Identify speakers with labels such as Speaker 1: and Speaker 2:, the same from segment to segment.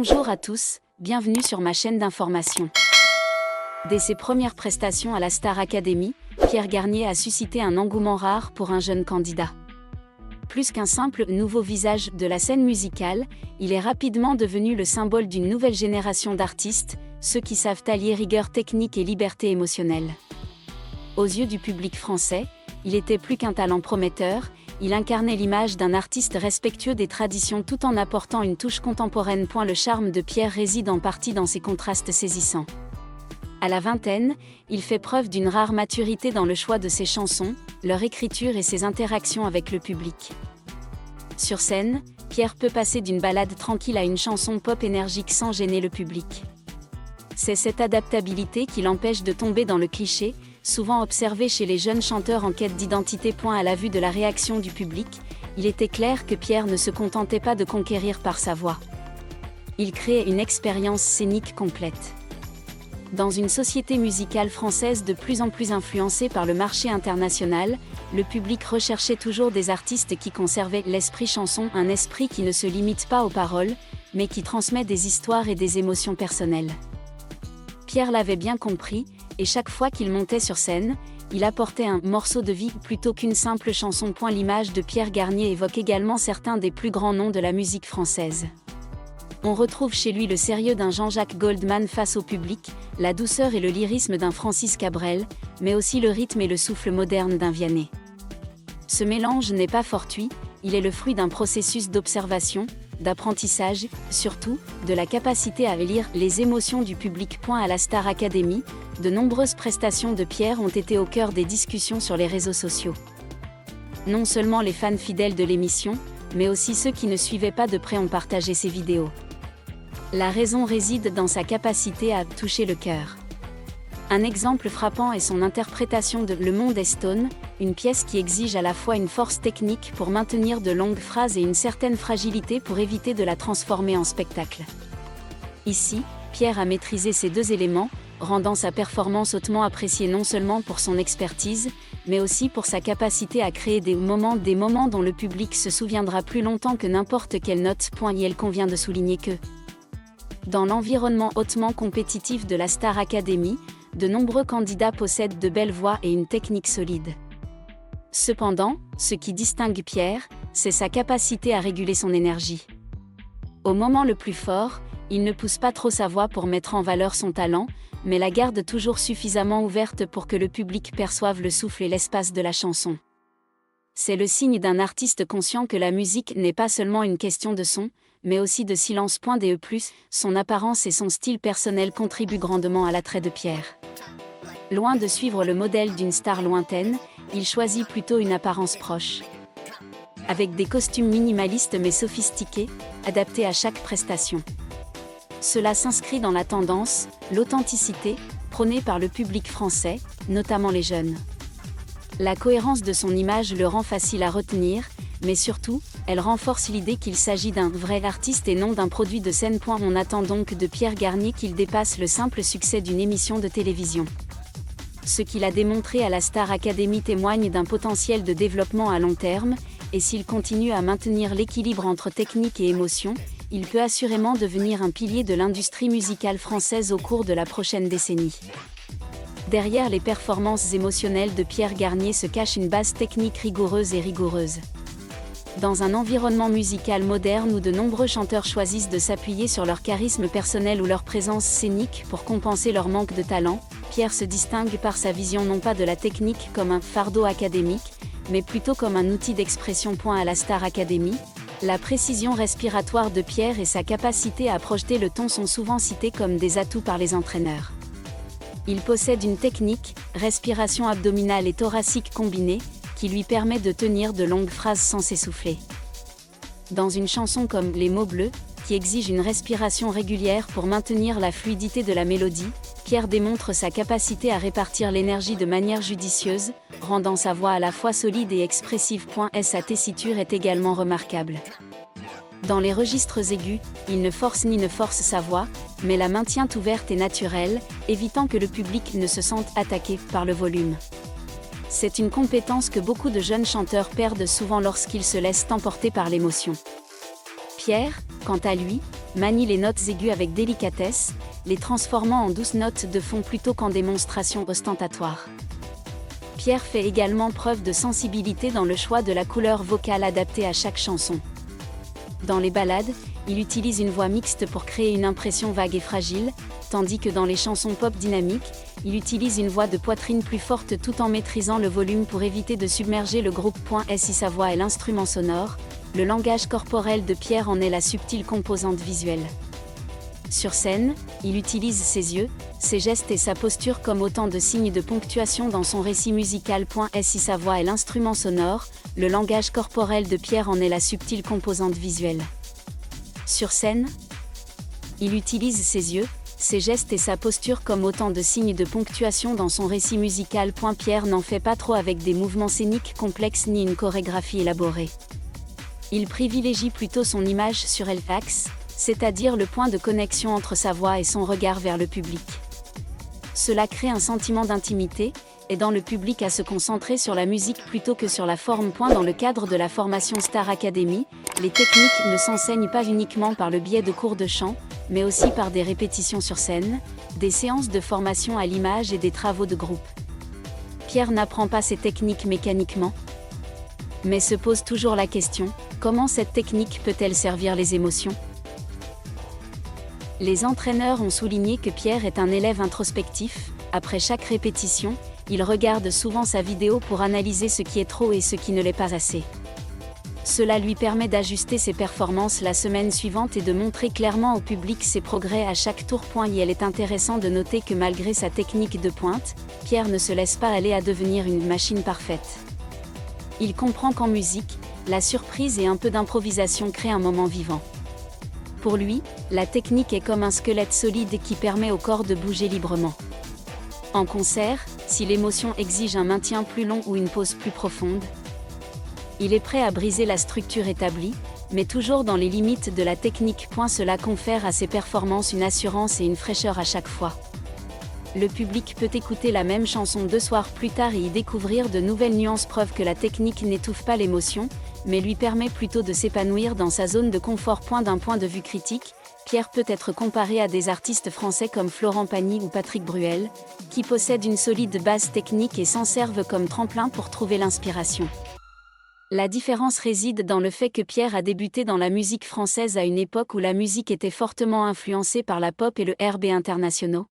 Speaker 1: Bonjour à tous, bienvenue sur ma chaîne d'information. Dès ses premières prestations à la Star Academy, Pierre Garnier a suscité un engouement rare pour un jeune candidat. Plus qu'un simple nouveau visage de la scène musicale, il est rapidement devenu le symbole d'une nouvelle génération d'artistes, ceux qui savent allier rigueur technique et liberté émotionnelle. Aux yeux du public français, il était plus qu'un talent prometteur, il incarnait l'image d'un artiste respectueux des traditions tout en apportant une touche contemporaine. Le charme de Pierre réside en partie dans ses contrastes saisissants. À la vingtaine, il fait preuve d'une rare maturité dans le choix de ses chansons, leur écriture et ses interactions avec le public. Sur scène, Pierre peut passer d'une ballade tranquille à une chanson pop énergique sans gêner le public. C'est cette adaptabilité qui l'empêche de tomber dans le cliché, souvent observé chez les jeunes chanteurs en quête d'identité. À la vue de la réaction du public, il était clair que Pierre ne se contentait pas de conquérir par sa voix. Il créait une expérience scénique complète. Dans une société musicale française de plus en plus influencée par le marché international, le public recherchait toujours des artistes qui conservaient l'esprit chanson, un esprit qui ne se limite pas aux paroles, mais qui transmet des histoires et des émotions personnelles. Pierre l'avait bien compris, et chaque fois qu'il montait sur scène, il apportait un morceau de vie plutôt qu'une simple chanson. L'image de Pierre Garnier évoque également certains des plus grands noms de la musique française. On retrouve chez lui le sérieux d'un Jean-Jacques Goldman face au public, la douceur et le lyrisme d'un Francis Cabrel, mais aussi le rythme et le souffle moderne d'un Vianney. Ce mélange n'est pas fortuit, il est le fruit d'un processus d'observation, d'apprentissage, surtout, de la capacité à lire les émotions du public. À la Star Academy, de nombreuses prestations de Pierre ont été au cœur des discussions sur les réseaux sociaux. Non seulement les fans fidèles de l'émission, mais aussi ceux qui ne suivaient pas de près ont partagé ses vidéos. La raison réside dans sa capacité à toucher le cœur. Un exemple frappant est son interprétation de Le Monde est Stone, une pièce qui exige à la fois une force technique pour maintenir de longues phrases et une certaine fragilité pour éviter de la transformer en spectacle. Ici, Pierre a maîtrisé ces deux éléments, rendant sa performance hautement appréciée non seulement pour son expertise, mais aussi pour sa capacité à créer des moments dont le public se souviendra plus longtemps que n'importe quelle note. Il convient de souligner que, dans l'environnement hautement compétitif de la Star Academy, de nombreux candidats possèdent de belles voix et une technique solide. Cependant, ce qui distingue Pierre, c'est sa capacité à réguler son énergie. Au moment le plus fort, il ne pousse pas trop sa voix pour mettre en valeur son talent, mais la garde toujours suffisamment ouverte pour que le public perçoive le souffle et l'espace de la chanson. C'est le signe d'un artiste conscient que la musique n'est pas seulement une question de son, mais aussi de silence. Son apparence et son style personnel contribuent grandement à l'attrait de Pierre. Loin de suivre le modèle d'une star lointaine, il choisit plutôt une apparence proche. Avec des costumes minimalistes mais sophistiqués, adaptés à chaque prestation. Cela s'inscrit dans la tendance, l'authenticité, prônée par le public français, notamment les jeunes. La cohérence de son image le rend facile à retenir, mais surtout, elle renforce l'idée qu'il s'agit d'un vrai artiste et non d'un produit de scène. On attend donc de Pierre Garnier qu'il dépasse le simple succès d'une émission de télévision. Ce qu'il a démontré à la Star Academy témoigne d'un potentiel de développement à long terme, et s'il continue à maintenir l'équilibre entre technique et émotion, il peut assurément devenir un pilier de l'industrie musicale française au cours de la prochaine décennie. Derrière les performances émotionnelles de Pierre Garnier se cache une base technique rigoureuse. Dans un environnement musical moderne où de nombreux chanteurs choisissent de s'appuyer sur leur charisme personnel ou leur présence scénique pour compenser leur manque de talent, Pierre se distingue par sa vision non pas de la technique comme un fardeau académique, mais plutôt comme un outil d'expression. À la Star Academy, la précision respiratoire de Pierre et sa capacité à projeter le ton sont souvent cités comme des atouts par les entraîneurs. Il possède une technique, respiration abdominale et thoracique combinée, qui lui permet de tenir de longues phrases sans s'essouffler. Dans une chanson comme Les mots bleus, qui exige une respiration régulière pour maintenir la fluidité de la mélodie, Pierre démontre sa capacité à répartir l'énergie de manière judicieuse, rendant sa voix à la fois solide et expressive. Sa tessiture est également remarquable. Dans les registres aigus, il ne force sa voix, mais la maintient ouverte et naturelle, évitant que le public ne se sente attaqué par le volume. C'est une compétence que beaucoup de jeunes chanteurs perdent souvent lorsqu'ils se laissent emporter par l'émotion. Pierre, quant à lui, manie les notes aiguës avec délicatesse, les transformant en douces notes de fond plutôt qu'en démonstrations ostentatoires. Pierre fait également preuve de sensibilité dans le choix de la couleur vocale adaptée à chaque chanson. Dans les ballades, il utilise une voix mixte pour créer une impression vague et fragile, tandis que dans les chansons pop dynamiques, il utilise une voix de poitrine plus forte tout en maîtrisant le volume pour éviter de submerger le groupe. Si sa voix est l'instrument sonore, le langage corporel de Pierre en est la subtile composante visuelle. Sur scène, il utilise ses yeux, ses gestes et sa posture comme autant de signes de ponctuation dans son récit musical. Si sa voix est l'instrument sonore, le langage corporel de Pierre en est la subtile composante visuelle. Sur scène, il utilise ses yeux, ses gestes et sa posture comme autant de signes de ponctuation dans son récit musical. Pierre n'en fait pas trop avec des mouvements scéniques complexes ni une chorégraphie élaborée. Il privilégie plutôt son image sur l'axe, c'est-à-dire le point de connexion entre sa voix et son regard vers le public. Cela crée un sentiment d'intimité, aidant le public à se concentrer sur la musique plutôt que sur la forme. Dans le cadre de la formation Star Academy, les techniques ne s'enseignent pas uniquement par le biais de cours de chant, mais aussi par des répétitions sur scène, des séances de formation à l'image et des travaux de groupe. Pierre n'apprend pas ces techniques mécaniquement, mais se pose toujours la question, comment cette technique peut-elle servir les émotions ? Les entraîneurs ont souligné que Pierre est un élève introspectif. Après chaque répétition, il regarde souvent sa vidéo pour analyser ce qui est trop et ce qui ne l'est pas assez. Cela lui permet d'ajuster ses performances la semaine suivante et de montrer clairement au public ses progrès à chaque tour. Il est intéressant de noter que malgré sa technique de pointe, Pierre ne se laisse pas aller à devenir une machine parfaite. Il comprend qu'en musique, la surprise et un peu d'improvisation créent un moment vivant. Pour lui, la technique est comme un squelette solide qui permet au corps de bouger librement. En concert, si l'émotion exige un maintien plus long ou une pause plus profonde, il est prêt à briser la structure établie, mais toujours dans les limites de la technique. Cela confère à ses performances une assurance et une fraîcheur à chaque fois. Le public peut écouter la même chanson 2 soirs plus tard et y découvrir de nouvelles nuances, preuve que la technique n'étouffe pas l'émotion, mais lui permet plutôt de s'épanouir dans sa zone de confort. D'un point de vue critique, Pierre peut être comparé à des artistes français comme Florent Pagny ou Patrick Bruel, qui possèdent une solide base technique et s'en servent comme tremplin pour trouver l'inspiration. La différence réside dans le fait que Pierre a débuté dans la musique française à une époque où la musique était fortement influencée par la pop et le R&B internationaux,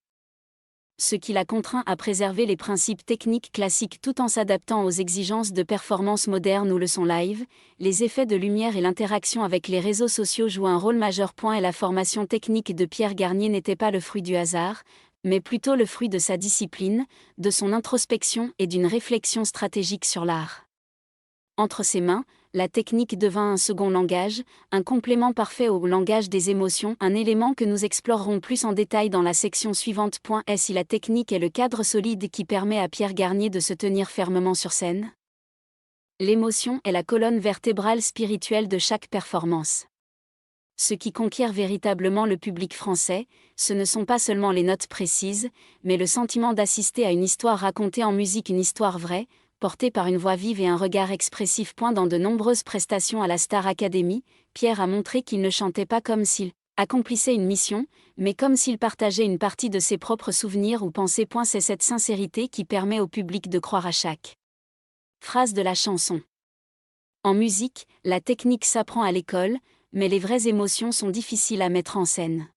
Speaker 1: ce qui l'a contraint à préserver les principes techniques classiques tout en s'adaptant aux exigences de performance modernes où le son live, les effets de lumière et l'interaction avec les réseaux sociaux jouent un rôle majeur. Et la formation technique de Pierre Garnier n'était pas le fruit du hasard, mais plutôt le fruit de sa discipline, de son introspection et d'une réflexion stratégique sur l'art. Entre ses mains, la technique devint un second langage, un complément parfait au langage des émotions, un élément que nous explorerons plus en détail dans la section suivante. Si la technique est le cadre solide qui permet à Pierre Garnier de se tenir fermement sur scène, l'émotion est la colonne vertébrale spirituelle de chaque performance. Ce qui conquiert véritablement le public français, ce ne sont pas seulement les notes précises, mais le sentiment d'assister à une histoire racontée en musique, une histoire vraie, porté par une voix vive et un regard expressif. Dans de nombreuses prestations à la Star Academy, Pierre a montré qu'il ne chantait pas comme s'il accomplissait une mission, mais comme s'il partageait une partie de ses propres souvenirs ou pensées. C'est cette sincérité qui permet au public de croire à chaque phrase de la chanson. En musique, la technique s'apprend à l'école, mais les vraies émotions sont difficiles à mettre en scène.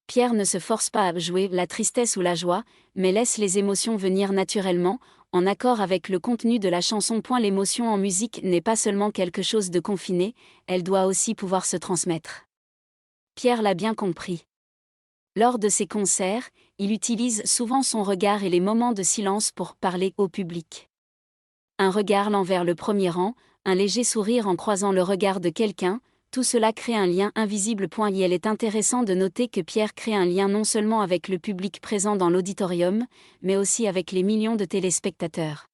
Speaker 1: Pierre ne se force pas à jouer la tristesse ou la joie, mais laisse les émotions venir naturellement, en accord avec le contenu de la chanson. L'émotion en musique n'est pas seulement quelque chose de confiné, elle doit aussi pouvoir se transmettre. Pierre l'a bien compris. Lors de ses concerts, il utilise souvent son regard et les moments de silence pour parler au public. Un regard lent vers le premier rang, un léger sourire en croisant le regard de quelqu'un, tout cela crée un lien invisible. Il est intéressant de noter que Pierre crée un lien non seulement avec le public présent dans l'auditorium, mais aussi avec les millions de téléspectateurs.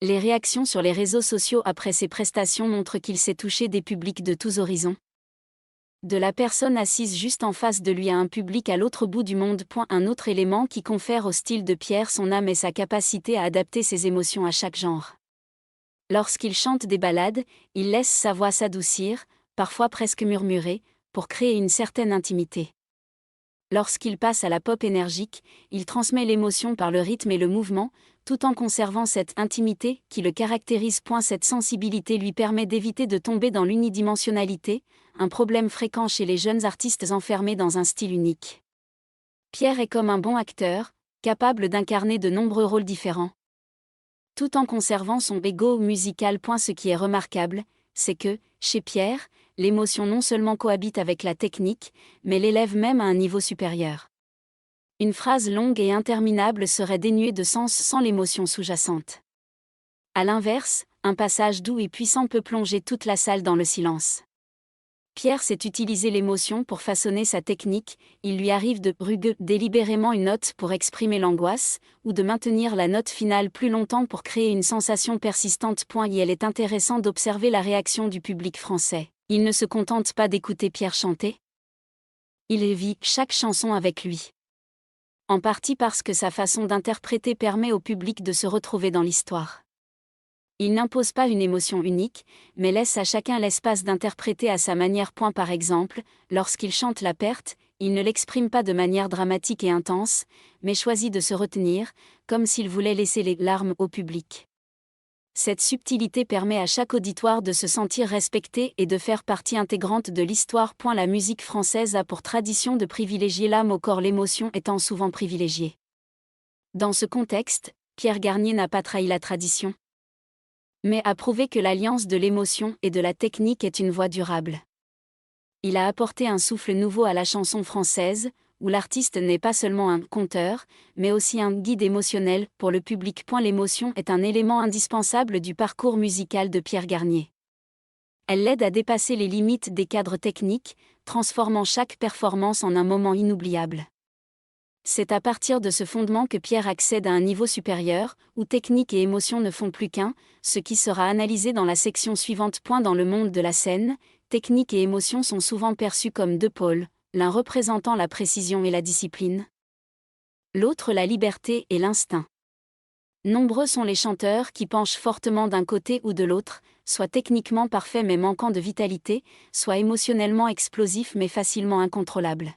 Speaker 1: Les réactions sur les réseaux sociaux après ses prestations montrent qu'il sait toucher des publics de tous horizons. De la personne assise juste en face de lui à un public à l'autre bout du monde. Un autre élément qui confère au style de Pierre son âme et sa capacité à adapter ses émotions à chaque genre. Lorsqu'il chante des ballades, il laisse sa voix s'adoucir, parfois presque murmuré, pour créer une certaine intimité. Lorsqu'il passe à la pop énergique, il transmet l'émotion par le rythme et le mouvement, tout en conservant cette intimité qui le caractérise. Cette sensibilité lui permet d'éviter de tomber dans l'unidimensionnalité, un problème fréquent chez les jeunes artistes enfermés dans un style unique. Pierre est comme un bon acteur, capable d'incarner de nombreux rôles différents, tout en conservant son ego musical. Ce qui est remarquable, c'est que, chez Pierre, l'émotion non seulement cohabite avec la technique, mais l'élève même à un niveau supérieur. Une phrase longue et interminable serait dénuée de sens sans l'émotion sous-jacente. À l'inverse, un passage doux et puissant peut plonger toute la salle dans le silence. Pierre sait utiliser l'émotion pour façonner sa technique, il lui arrive de brûler délibérément une note pour exprimer l'angoisse, ou de maintenir la note finale plus longtemps pour créer une sensation persistante. Il est intéressant d'observer la réaction du public français. Il ne se contente pas d'écouter Pierre chanter. Il vit chaque chanson avec lui. En partie parce que sa façon d'interpréter permet au public de se retrouver dans l'histoire. Il n'impose pas une émotion unique, mais laisse à chacun l'espace d'interpréter à sa manière. Par exemple, lorsqu'il chante la perte, il ne l'exprime pas de manière dramatique et intense, mais choisit de se retenir, comme s'il voulait laisser les larmes au public. Cette subtilité permet à chaque auditoire de se sentir respecté et de faire partie intégrante de l'histoire. La musique française a pour tradition de privilégier l'âme au corps, l'émotion étant souvent privilégiée. Dans ce contexte, Pierre Garnier n'a pas trahi la tradition, mais a prouvé que l'alliance de l'émotion et de la technique est une voie durable. Il a apporté un souffle nouveau à la chanson française, où l'artiste n'est pas seulement un conteur, mais aussi un guide émotionnel pour le public. L'émotion est un élément indispensable du parcours musical de Pierre Garnier. Elle l'aide à dépasser les limites des cadres techniques, transformant chaque performance en un moment inoubliable. C'est à partir de ce fondement que Pierre accède à un niveau supérieur, où technique et émotion ne font plus qu'un, ce qui sera analysé dans la section suivante. Dans le monde de la scène, technique et émotion sont souvent perçus comme deux pôles, l'un représentant la précision et la discipline, l'autre la liberté et l'instinct. Nombreux sont les chanteurs qui penchent fortement d'un côté ou de l'autre, soit techniquement parfaits mais manquant de vitalité, soit émotionnellement explosifs mais facilement incontrôlables.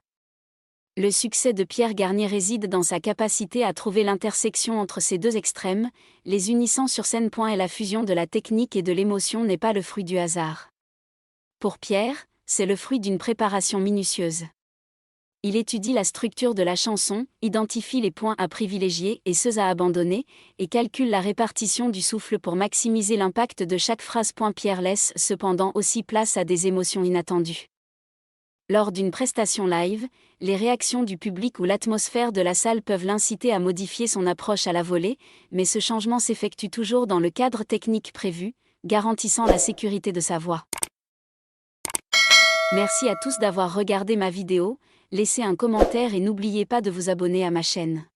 Speaker 1: Le succès de Pierre Garnier réside dans sa capacité à trouver l'intersection entre ces deux extrêmes, les unissant sur scène. Et la fusion de la technique et de l'émotion n'est pas le fruit du hasard. Pour Pierre, c'est le fruit d'une préparation minutieuse. Il étudie la structure de la chanson, identifie les points à privilégier et ceux à abandonner, et calcule la répartition du souffle pour maximiser l'impact de chaque phrase. Pierre laisse cependant aussi place à des émotions inattendues. Lors d'une prestation live, les réactions du public ou l'atmosphère de la salle peuvent l'inciter à modifier son approche à la volée, mais ce changement s'effectue toujours dans le cadre technique prévu, garantissant la sécurité de sa voix. Merci à tous d'avoir regardé ma vidéo, laissez un commentaire et n'oubliez pas de vous abonner à ma chaîne.